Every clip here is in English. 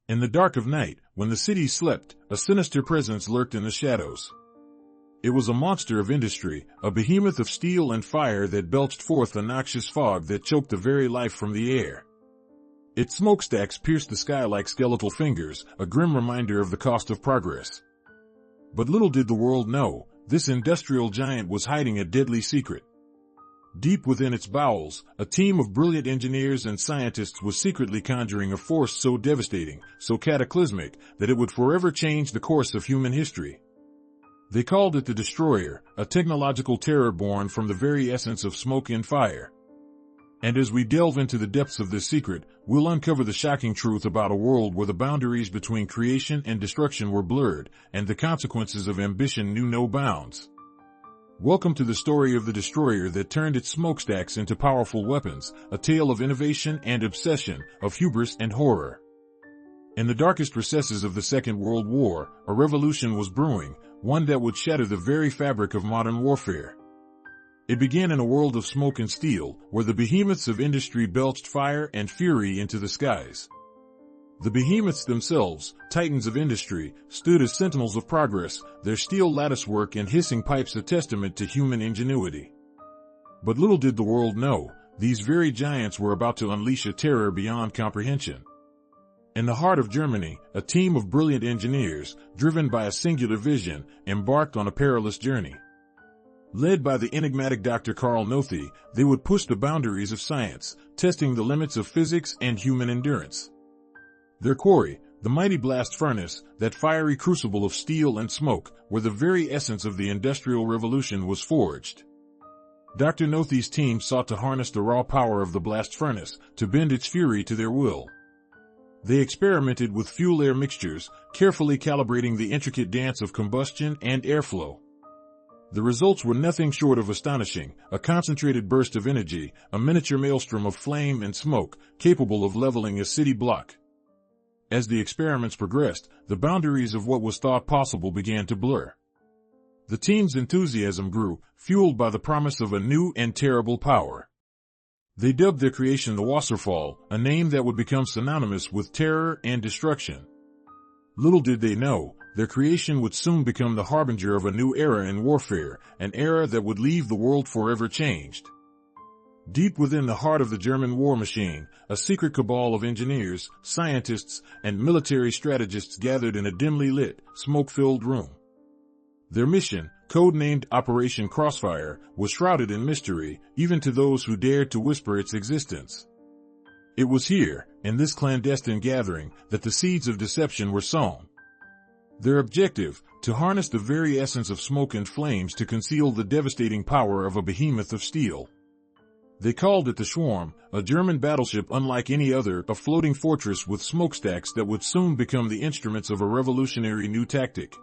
In the dark of night, when the city slept, a sinister presence lurked in the shadows. It was a monster of industry, a behemoth of steel and fire that belched forth a noxious fog that choked the very life from the air. Its smokestacks pierced the sky like skeletal fingers, a grim reminder of the cost of progress. But little did the world know, this industrial giant was hiding a deadly secret. Deep within its bowels, a team of brilliant engineers and scientists was secretly conjuring a force so devastating, so cataclysmic, that it would forever change the course of human history. They called it the Destroyer, a technological terror born from the very essence of smoke and fire. And as we delve into the depths of this secret, we'll uncover the shocking truth about a world where the boundaries between creation and destruction were blurred, and the consequences of ambition knew no bounds. Welcome to the story of the destroyer that turned its smokestacks into powerful weapons, a tale of innovation and obsession, of hubris and horror. In the darkest recesses of the Second World War, a revolution was brewing, one that would shatter the very fabric of modern warfare. It began in a world of smoke and steel, where the behemoths of industry belched fire and fury into the skies. The behemoths themselves, titans of industry, stood as sentinels of progress, their steel latticework and hissing pipes a testament to human ingenuity. But little did the world know, these very giants were about to unleash a terror beyond comprehension. In the heart of Germany, a team of brilliant engineers, driven by a singular vision, embarked on a perilous journey. Led by the enigmatic Dr. Karl Knothe, they would push the boundaries of science, testing the limits of physics and human endurance. Their quarry, the mighty blast furnace, that fiery crucible of steel and smoke, where the very essence of the Industrial Revolution was forged. Dr. Knothe's team sought to harness the raw power of the blast furnace, to bend its fury to their will. They experimented with fuel-air mixtures, carefully calibrating the intricate dance of combustion and airflow. The results were nothing short of astonishing, a concentrated burst of energy, a miniature maelstrom of flame and smoke, capable of leveling a city block. As the experiments progressed, the boundaries of what was thought possible began to blur. The team's enthusiasm grew, fueled by the promise of a new and terrible power. They dubbed their creation the Wasserfall, a name that would become synonymous with terror and destruction. Little did they know, their creation would soon become the harbinger of a new era in warfare, an era that would leave the world forever changed. Deep within the heart of the German war machine, a secret cabal of engineers, scientists, and military strategists gathered in a dimly lit, smoke-filled room. Their mission, codenamed Operation Crossfire, was shrouded in mystery, even to those who dared to whisper its existence. It was here, in this clandestine gathering, that the seeds of deception were sown. Their objective, to harness the very essence of smoke and flames to conceal the devastating power of a behemoth of steel. They called it the Swarm, a German battleship unlike any other, a floating fortress with smokestacks that would soon become the instruments of a revolutionary new tactic.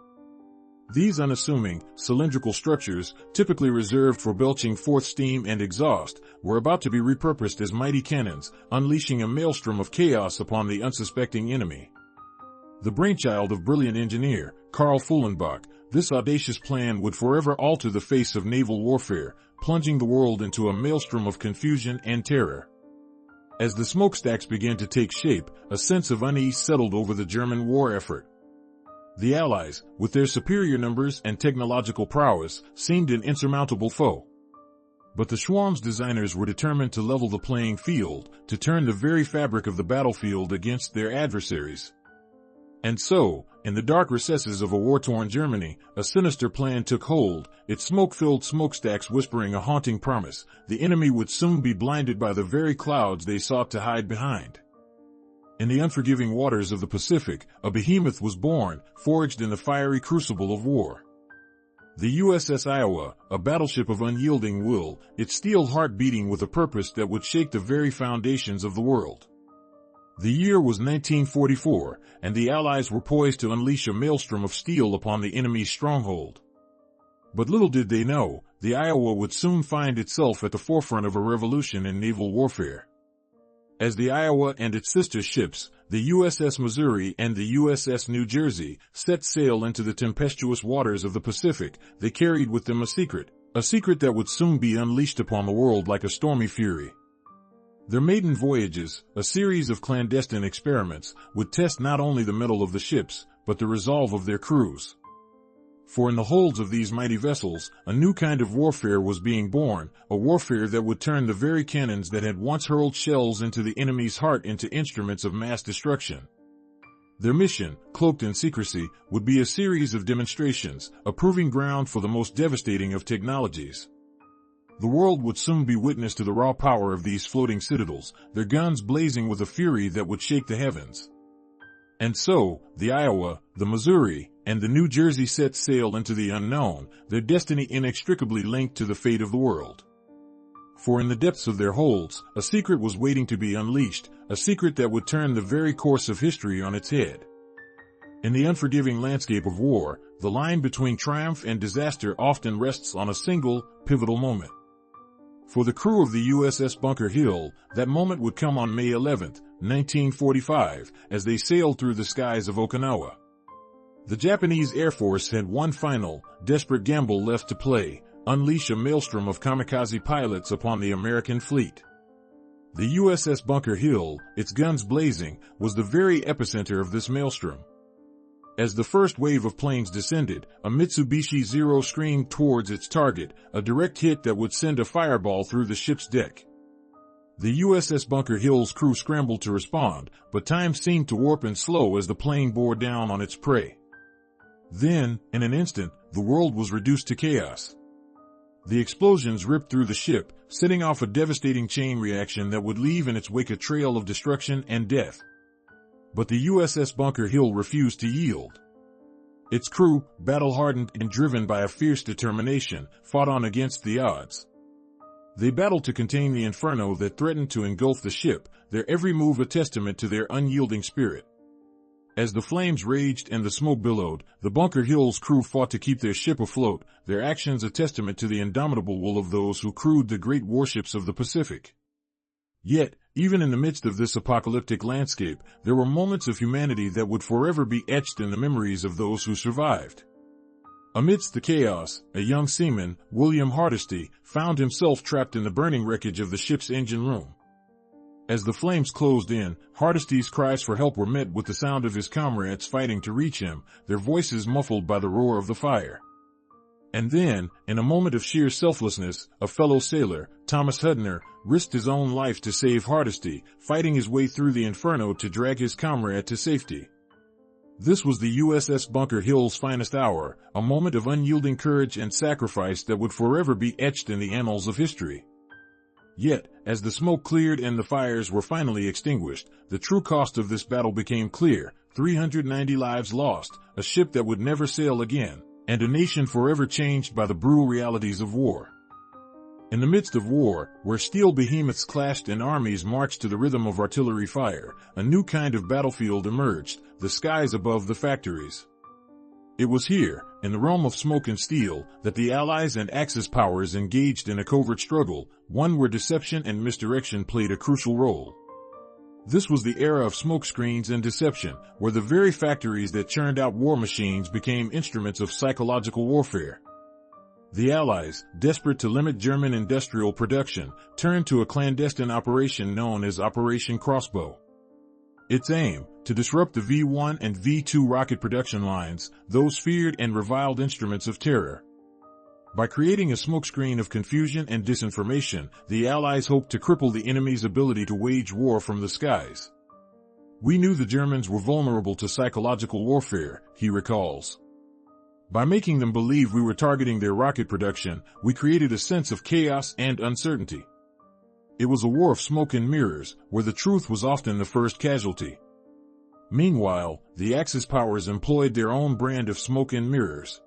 These unassuming, cylindrical structures, typically reserved for belching forth steam and exhaust, were about to be repurposed as mighty cannons, unleashing a maelstrom of chaos upon the unsuspecting enemy. The brainchild of brilliant engineer, Karl Knothe, this audacious plan would forever alter the face of naval warfare, plunging the world into a maelstrom of confusion and terror. As the smokestacks began to take shape, a sense of unease settled over the German war effort. The Allies, with their superior numbers and technological prowess, seemed an insurmountable foe. But the Swarm's designers were determined to level the playing field, to turn the very fabric of the battlefield against their adversaries. And so, in the dark recesses of a war-torn Germany, a sinister plan took hold, its smoke-filled smokestacks whispering a haunting promise: the enemy would soon be blinded by the very clouds they sought to hide behind. In the unforgiving waters of the Pacific, a behemoth was born, forged in the fiery crucible of war. The USS Iowa, a battleship of unyielding will, its steel heart beating with a purpose that would shake the very foundations of the world. The year was 1944, and the Allies were poised to unleash a maelstrom of steel upon the enemy's stronghold. But little did they know, the Iowa would soon find itself at the forefront of a revolution in naval warfare. As the Iowa and its sister ships, the USS Missouri and the USS New Jersey, set sail into the tempestuous waters of the Pacific, they carried with them a secret that would soon be unleashed upon the world like a stormy fury. Their maiden voyages, a series of clandestine experiments, would test not only the mettle of the ships, but the resolve of their crews. For in the holds of these mighty vessels, a new kind of warfare was being born, a warfare that would turn the very cannons that had once hurled shells into the enemy's heart into instruments of mass destruction. Their mission, cloaked in secrecy, would be a series of demonstrations, a proving ground for the most devastating of technologies. The world would soon be witness to the raw power of these floating citadels, their guns blazing with a fury that would shake the heavens. And so, the Iowa, the Missouri, and the New Jersey set sail into the unknown, their destiny inextricably linked to the fate of the world. For in the depths of their holds, a secret was waiting to be unleashed, a secret that would turn the very course of history on its head. In the unforgiving landscape of war, the line between triumph and disaster often rests on a single, pivotal moment. For the crew of the USS Bunker Hill, that moment would come on May 11, 1945, as they sailed through the skies of Okinawa. The Japanese Air Force had one final, desperate gamble left to play: unleash a maelstrom of kamikaze pilots upon the American fleet. The USS Bunker Hill, its guns blazing, was the very epicenter of this maelstrom. As the first wave of planes descended, a Mitsubishi Zero screamed towards its target, a direct hit that would send a fireball through the ship's deck. The USS Bunker Hill's crew scrambled to respond, but time seemed to warp and slow as the plane bore down on its prey. Then, in an instant, the world was reduced to chaos. The explosions ripped through the ship, setting off a devastating chain reaction that would leave in its wake a trail of destruction and death. But the USS Bunker Hill refused to yield. Its crew, battle-hardened and driven by a fierce determination, fought on against the odds. They battled to contain the inferno that threatened to engulf the ship, their every move a testament to their unyielding spirit. As the flames raged and the smoke billowed, the Bunker Hill's crew fought to keep their ship afloat, their actions a testament to the indomitable will of those who crewed the great warships of the Pacific. Yet, even in the midst of this apocalyptic landscape, there were moments of humanity that would forever be etched in the memories of those who survived. Amidst the chaos, a young seaman, William Hardesty, found himself trapped in the burning wreckage of the ship's engine room. As the flames closed in, Hardesty's cries for help were met with the sound of his comrades fighting to reach him, their voices muffled by the roar of the fire. And then, in a moment of sheer selflessness, a fellow sailor, Thomas Hudner, risked his own life to save Hardesty, fighting his way through the inferno to drag his comrade to safety. This was the USS Bunker Hill's finest hour, a moment of unyielding courage and sacrifice that would forever be etched in the annals of history. Yet, as the smoke cleared and the fires were finally extinguished, the true cost of this battle became clear: 390 lives lost, a ship that would never sail again, and a nation forever changed by the brutal realities of war. In the midst of war, where steel behemoths clashed and armies marched to the rhythm of artillery fire, a new kind of battlefield emerged: the skies above the factories. It was here, in the realm of smoke and steel, that the Allies and Axis powers engaged in a covert struggle, one where deception and misdirection played a crucial role. This was the era of smokescreens and deception, where the very factories that churned out war machines became instruments of psychological warfare. The Allies, desperate to limit German industrial production, turned to a clandestine operation known as Operation Crossbow. Its aim, to disrupt the V-1 and V-2 rocket production lines, those feared and reviled instruments of terror. By creating a smokescreen of confusion and disinformation, the Allies hoped to cripple the enemy's ability to wage war from the skies. "We knew the Germans were vulnerable to psychological warfare," he recalls. "By making them believe we were targeting their rocket production, we created a sense of chaos and uncertainty." It was a war of smoke and mirrors, where the truth was often the first casualty. Meanwhile, the Axis powers employed their own brand of smoke and mirrors.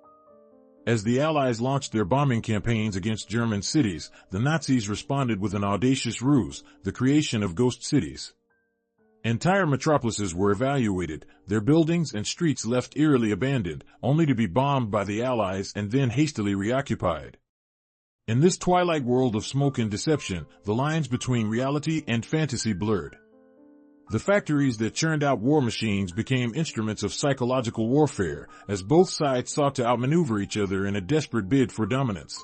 As the Allies launched their bombing campaigns against German cities, the Nazis responded with an audacious ruse: the creation of ghost cities. Entire metropolises were evacuated, their buildings and streets left eerily abandoned, only to be bombed by the Allies and then hastily reoccupied. In this twilight world of smoke and deception, the lines between reality and fantasy blurred. The factories that churned out war machines became instruments of psychological warfare, as both sides sought to outmaneuver each other in a desperate bid for dominance.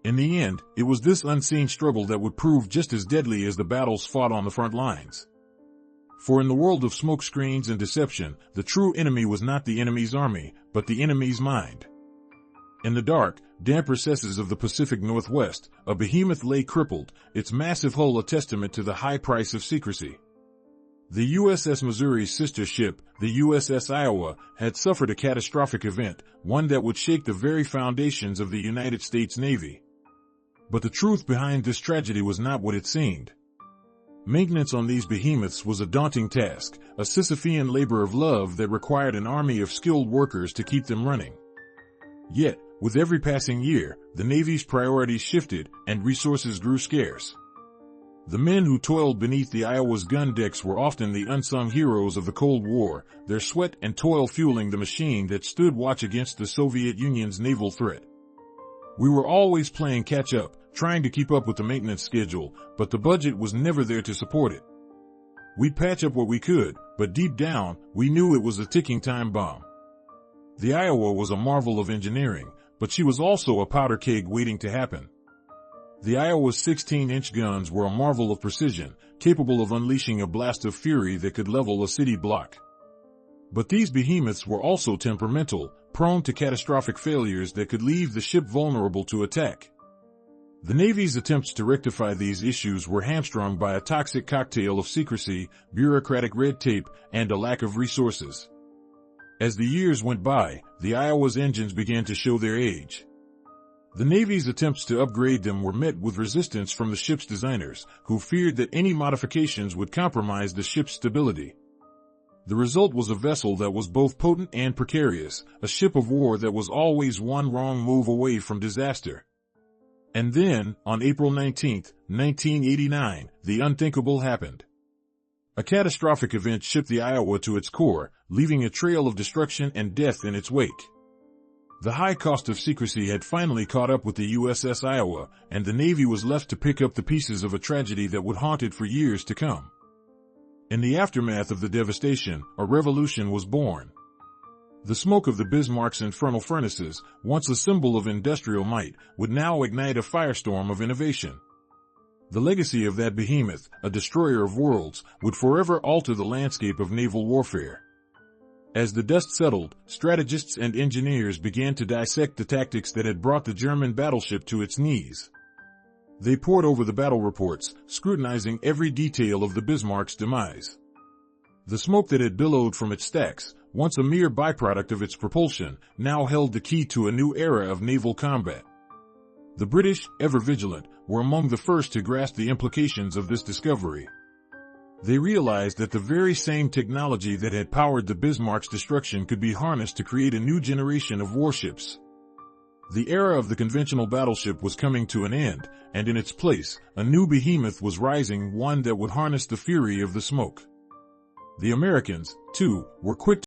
In the end, it was this unseen struggle that would prove just as deadly as the battles fought on the front lines. For in the world of smokescreens and deception, the true enemy was not the enemy's army, but the enemy's mind. In the dark, damp recesses of the Pacific Northwest, a behemoth lay crippled, its massive hull a testament to the high price of secrecy. The USS Missouri's sister ship, the USS Iowa, had suffered a catastrophic event, one that would shake the very foundations of the United States Navy. But the truth behind this tragedy was not what it seemed. Maintenance on these behemoths was a daunting task, a Sisyphean labor of love that required an army of skilled workers to keep them running. Yet, with every passing year, the Navy's priorities shifted and resources grew scarce. The men who toiled beneath the Iowa's gun decks were often the unsung heroes of the Cold War, their sweat and toil fueling the machine that stood watch against the Soviet Union's naval threat. We were always playing catch-up, trying to keep up with the maintenance schedule, but the budget was never there to support it. We'd patch up what we could, but deep down, we knew it was a ticking time bomb. The Iowa was a marvel of engineering, but she was also a powder keg waiting to happen. The Iowa's 16-inch guns were a marvel of precision, capable of unleashing a blast of fury that could level a city block. But these behemoths were also temperamental, prone to catastrophic failures that could leave the ship vulnerable to attack. The Navy's attempts to rectify these issues were hamstrung by a toxic cocktail of secrecy, bureaucratic red tape, and a lack of resources. As the years went by, the Iowa's engines began to show their age. The Navy's attempts to upgrade them were met with resistance from the ship's designers, who feared that any modifications would compromise the ship's stability. The result was a vessel that was both potent and precarious, a ship of war that was always one wrong move away from disaster. And then, on April 19, 1989, the unthinkable happened. A catastrophic event shook the Iowa to its core, leaving a trail of destruction and death in its wake. The high cost of secrecy had finally caught up with the USS Iowa, and the Navy was left to pick up the pieces of a tragedy that would haunt it for years to come. In the aftermath of the devastation, a revolution was born. The smoke of the Bismarck's infernal furnaces, once a symbol of industrial might, would now ignite a firestorm of innovation. The legacy of that behemoth, a destroyer of worlds, would forever alter the landscape of naval warfare. As the dust settled, strategists and engineers began to dissect the tactics that had brought the German battleship to its knees. They pored over the battle reports, scrutinizing every detail of the Bismarck's demise. The smoke that had billowed from its stacks, once a mere byproduct of its propulsion, now held the key to a new era of naval combat. The British, ever vigilant, were among the first to grasp the implications of this discovery. They realized that the very same technology that had powered the Bismarck's destruction could be harnessed to create a new generation of warships. The era of the conventional battleship was coming to an end, and in its place, a new behemoth was rising, one that would harness the fury of the smoke. The Americans, too, were quick